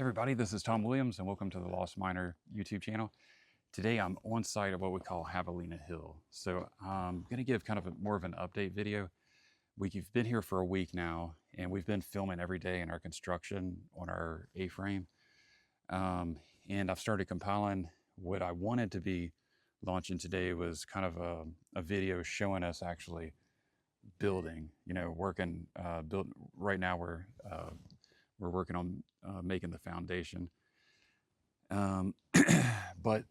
Everybody, this is Tom Williams and welcome to the Lost Miner YouTube channel. Today I'm on site at what we call Javelina Hill. So I'm going to give kind of more of an update video. We've been here for a week now and we've been filming every day in our construction on our A-frame. And I've started compiling. What I wanted to be launching today was kind of a video showing us actually building, working, right now we're working on making the foundation. But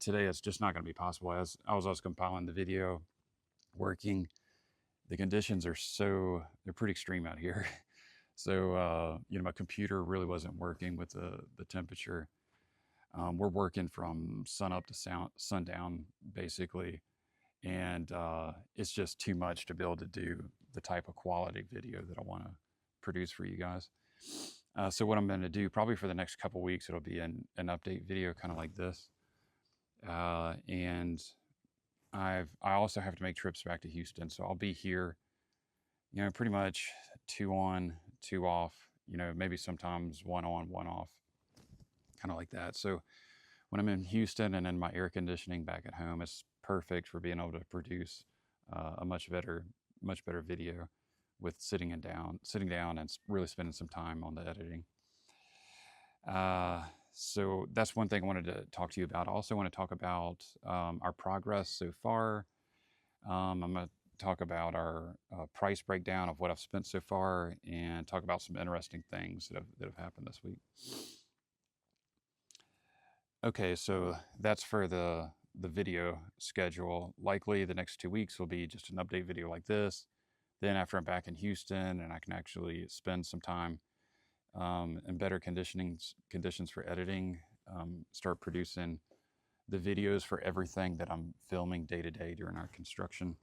today it's just not going to be possible. As I was compiling the video, working, the conditions are they're pretty extreme out here. So, my computer really wasn't working with the temperature. We're working from sun up to sundown, basically. And it's just too much to be able to do the type of quality video that I want to produce for you guys. So what I'm going to do, probably for the next couple weeks, it'll be an update video kind of like this. And I also have to make trips back to Houston. So I'll be here, pretty much 2 on, 2 off, maybe sometimes 1 on, 1 off, kind of like that. So when I'm in Houston and in my air conditioning back at home, it's perfect for being able to produce a much better video with sitting down and really spending some time on the editing. So that's one thing I wanted to talk to you about. I also want to talk about our progress so far. I'm going to talk about our price breakdown of what I've spent so far and talk about some interesting things that have happened this week. Okay, so that's for the video schedule. Likely the next 2 weeks will be just an update video like this. Then after I'm back in Houston and I can actually spend some time in better conditions for editing, start producing the videos for everything that I'm filming day to day during our construction.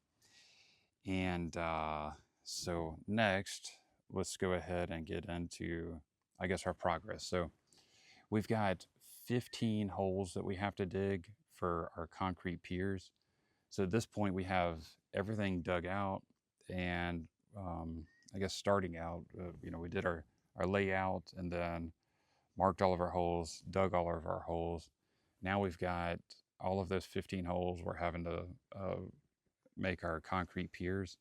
And so next, let's go ahead and get into, I guess, our progress. So we've got 15 holes that we have to dig for our concrete piers. So at this point, we have everything dug out. And I guess starting out, we did our layout and then marked all of our holes, dug all of our holes. Now we've got all of those 15 holes. We're having to make our concrete piers.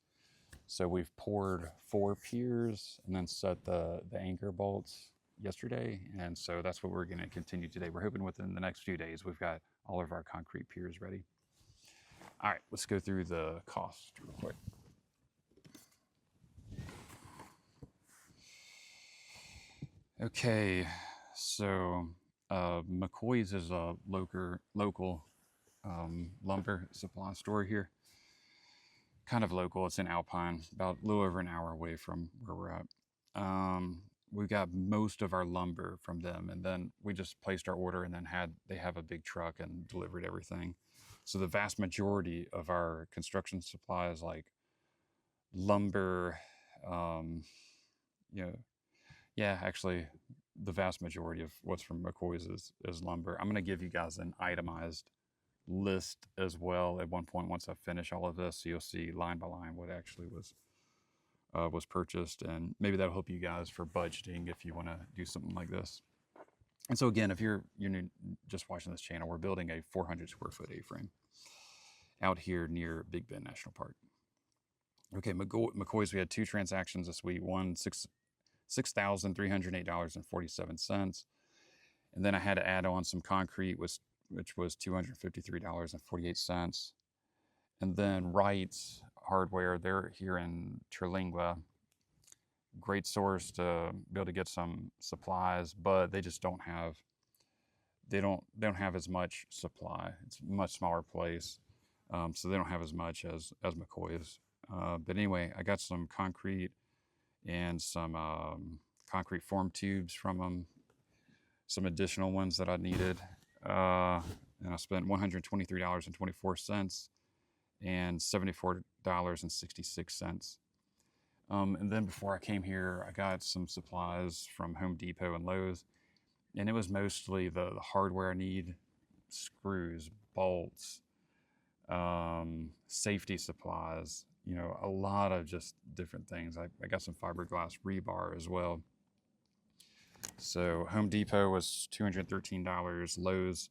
So we've poured 4 piers and then set the anchor bolts yesterday. And so that's what we're going to continue today. We're hoping within the next few days, we've got all of our concrete piers ready. All right, let's go through the cost real quick. Okay, so McCoy's is a local lumber supply store here. Kind of local, it's in Alpine, about a little over an hour away from where we're at. We got most of our lumber from them, and then we just placed our order and then they have a big truck and delivered everything. So the vast majority of our construction supplies, like lumber, yeah, actually, the vast majority of what's from McCoy's is lumber. I'm going to give you guys an itemized list as well at one point once I finish all of this, so you'll see line by line what actually was purchased, and maybe that'll help you guys for budgeting if you want to do something like this. And so again, if you're just watching this channel, we're building a 400 square foot A-frame out here near Big Bend National Park. Okay, McCoy's, we had 2 transactions this week. One, $6,308.47. And then I had to add on some concrete, which was $253.48. And then Wright Hardware, they're here in Terlingua. Great source to be able to get some supplies, but they just don't have as much supply. It's a much smaller place, so they don't have as much as McCoy's. But anyway, I got some concrete and some concrete form tubes from them, some additional ones that I needed. And I spent $123.24 and $74.66. And then before I came here, I got some supplies from Home Depot and Lowe's, and it was mostly the hardware I need: screws, bolts, safety supplies, a lot of just different things. I got some fiberglass rebar as well. So Home Depot was $213. Lowe's,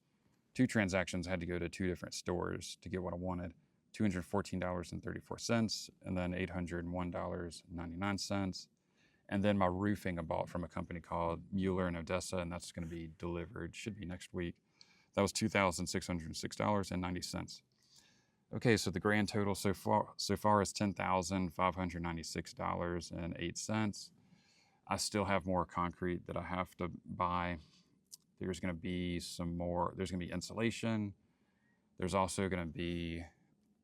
2 transactions, had to go to 2 different stores to get what I wanted. $214.34, and then $801.99. And then my roofing I bought from a company called Mueller in Odessa, and that's going to be delivered, should be next week. That was $2,606.90. Okay, so the grand total so far is $10,596.08. I still have more concrete that I have to buy. There's going to be some more. There's going to be insulation. There's also going to be,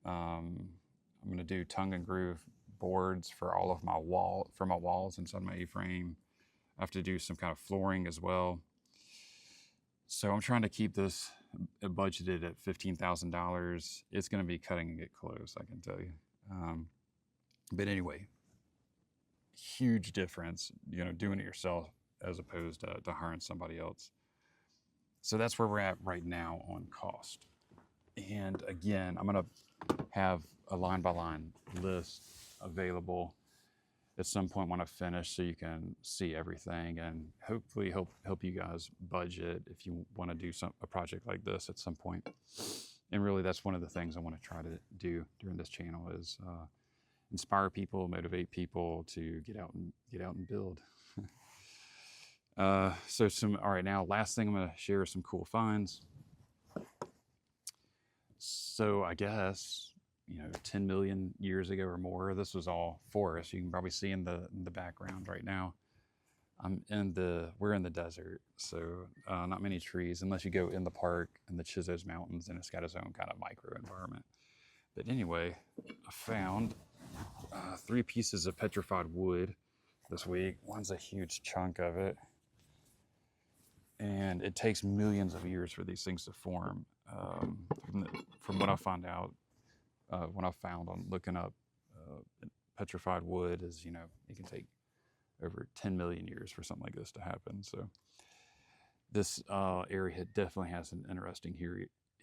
I'm going to do tongue and groove boards for all of my walls inside my A-frame. I have to do some kind of flooring as well. So I'm trying to keep this budgeted at $15,000. It's going to be cutting it close, I can tell you. But anyway, huge difference, doing it yourself as opposed to hiring somebody else. So that's where we're at right now on cost. And again, I'm going to have a line-by-line list available at some point when I finish, so you can see everything and hopefully help you guys budget if you want to do a project like this at some point. And really, that's one of the things I want to try to do during this channel is inspire people, motivate people to get out and build. All right, now last thing I'm going to share some cool finds. So I guess 10 million years ago or more, this was all forest. You can probably see in the background right now. We're in the desert, so not many trees unless you go in the park in the Chisos Mountains, and it's got its own kind of micro environment. But anyway, I found 3 pieces of petrified wood this week. One's a huge chunk of it, and it takes millions of years for these things to form. From what I found out, when I found on looking up petrified wood is, it can take over 10 million years for something like this to happen. So this area definitely has an interesting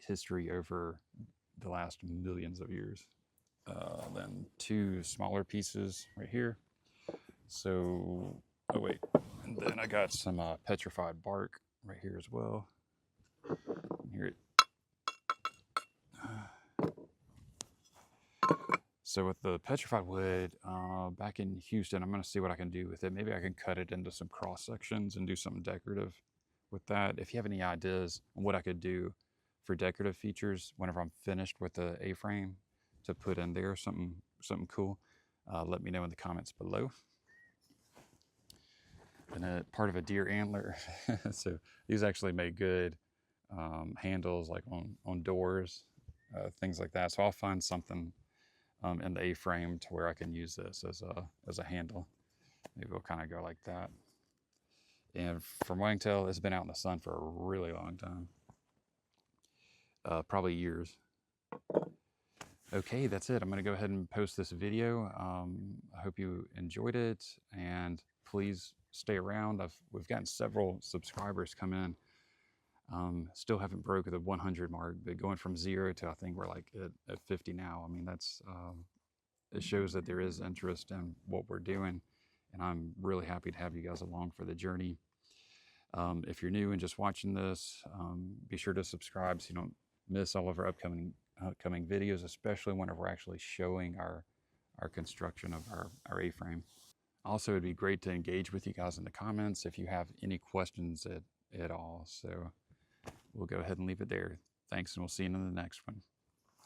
history over the last millions of years. Then 2 smaller pieces right here. So, oh wait, and then I got some petrified bark right here as well. Here So with the petrified wood, back in Houston, I'm going to see what I can do with it. Maybe I can cut it into some cross sections and do something decorative with that. If you have any ideas on what I could do for decorative features whenever I'm finished with the A-frame to put in there, something cool, let me know in the comments below. And part of a deer antler. So these actually make good handles, like on doors, things like that. So I'll find something in the A-frame to where I can use this as a handle. Maybe we'll kind of go like that. And from what I can tell, it's been out in the sun for a really long time. Probably years. Okay, that's it. I'm going to go ahead and post this video. I hope you enjoyed it, and please stay around. We've gotten several subscribers come in. Still haven't broken the 100 mark, but going from 0 to I think we're like at 50 now. I mean, that's it shows that there is interest in what we're doing, and I'm really happy to have you guys along for the journey. If you're new and just watching this, be sure to subscribe so you don't miss all of our upcoming videos, especially whenever we're actually showing our construction of our A-frame. Also, it'd be great to engage with you guys in the comments if you have any questions at all. So we'll go ahead and leave it there. Thanks, and we'll see you in the next one.